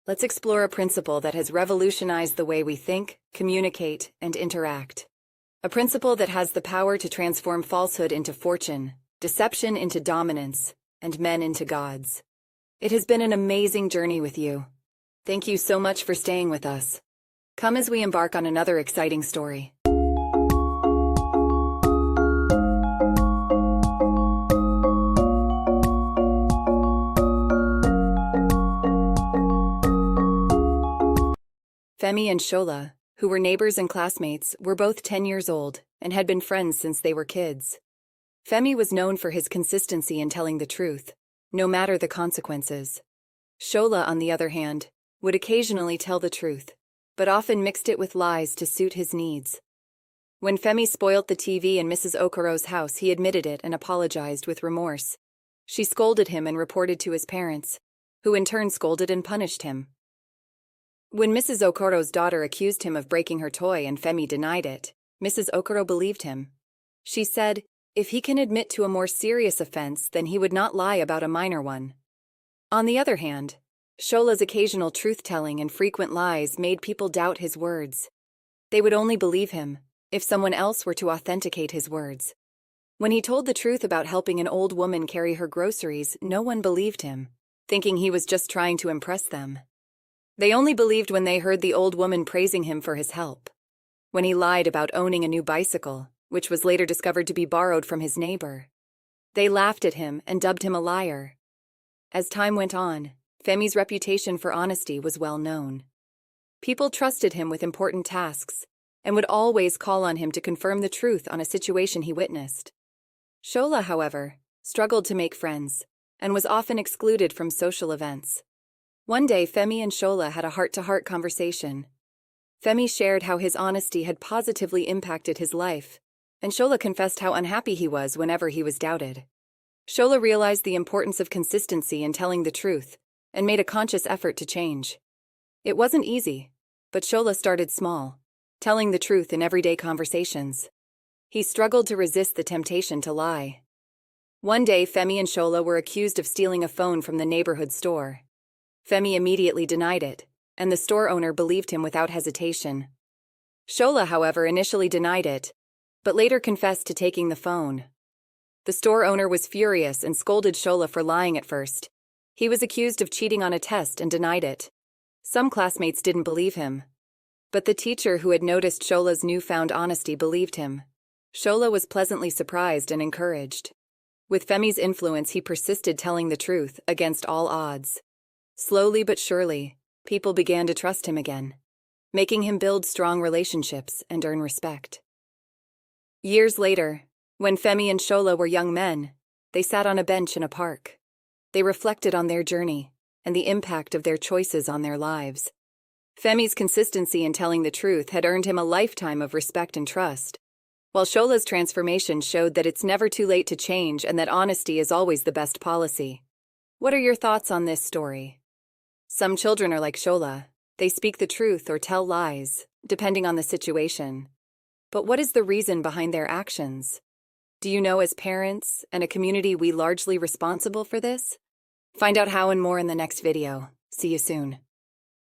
let's explore a principle that has revolutionized the way we think, communicate, and interact. A principle that has the power to transform falsehood into fortune, deception into dominance, and men into gods. It has been an amazing journey with you. Thank you so much for staying with us. Come as we embark on another exciting story. Femi and Shola, who were neighbors and classmates, were both 10 years old and had been friends since they were kids. Femi was known for his consistency in telling the truth, no matter the consequences. Shola, on the other hand, would occasionally tell the truth, but often mixed it with lies to suit his needs. When Femi spoilt the TV in Mrs. Okoro's house, he admitted it and apologized with remorse. She scolded him and reported to his parents, who in turn scolded and punished him. When Mrs. Okoro's daughter accused him of breaking her toy and Femi denied it, Mrs. Okoro believed him. She said, if he can admit to a more serious offense, then he would not lie about a minor one. On the other hand, Shola's occasional truth-telling and frequent lies made people doubt his words. They would only believe him if someone else were to authenticate his words. When he told the truth about helping an old woman carry her groceries, no one believed him, thinking he was just trying to impress them. They only believed when they heard the old woman praising him for his help. When he lied about owning a new bicycle, which was later discovered to be borrowed from his neighbor, they laughed at him and dubbed him a liar. As time went on, Femi's reputation for honesty was well known. People trusted him with important tasks and would always call on him to confirm the truth on a situation he witnessed. Shola, however, struggled to make friends and was often excluded from social events. One day, Femi and Shola had a heart-to-heart conversation. Femi shared how his honesty had positively impacted his life, and Shola confessed how unhappy he was whenever he was doubted. Shola realized the importance of consistency in telling the truth and made a conscious effort to change. It wasn't easy, but Shola started small, telling the truth in everyday conversations. He struggled to resist the temptation to lie. One day, Femi and Shola were accused of stealing a phone from the neighborhood store. Femi immediately denied it, and the store owner believed him without hesitation. Shola, however, initially denied it, but later confessed to taking the phone. The store owner was furious and scolded Shola for lying at first. He was accused of cheating on a test and denied it. Some classmates didn't believe him, but the teacher who had noticed Shola's newfound honesty believed him. Shola was pleasantly surprised and encouraged. With Femi's influence, he persisted telling the truth against all odds. Slowly but surely, people began to trust him again, making him build strong relationships and earn respect. Years later, when Femi and Shola were young men, they sat on a bench in a park. They reflected on their journey and the impact of their choices on their lives. Femi's consistency in telling the truth had earned him a lifetime of respect and trust, while Shola's transformation showed that it's never too late to change and that honesty is always the best policy. What are your thoughts on this story? Some children are like Shola. They speak the truth or tell lies, depending on the situation. But what is the reason behind their actions? Do you know, as parents and a community, we largely responsible for this? Find out how and more in the next video. See you soon.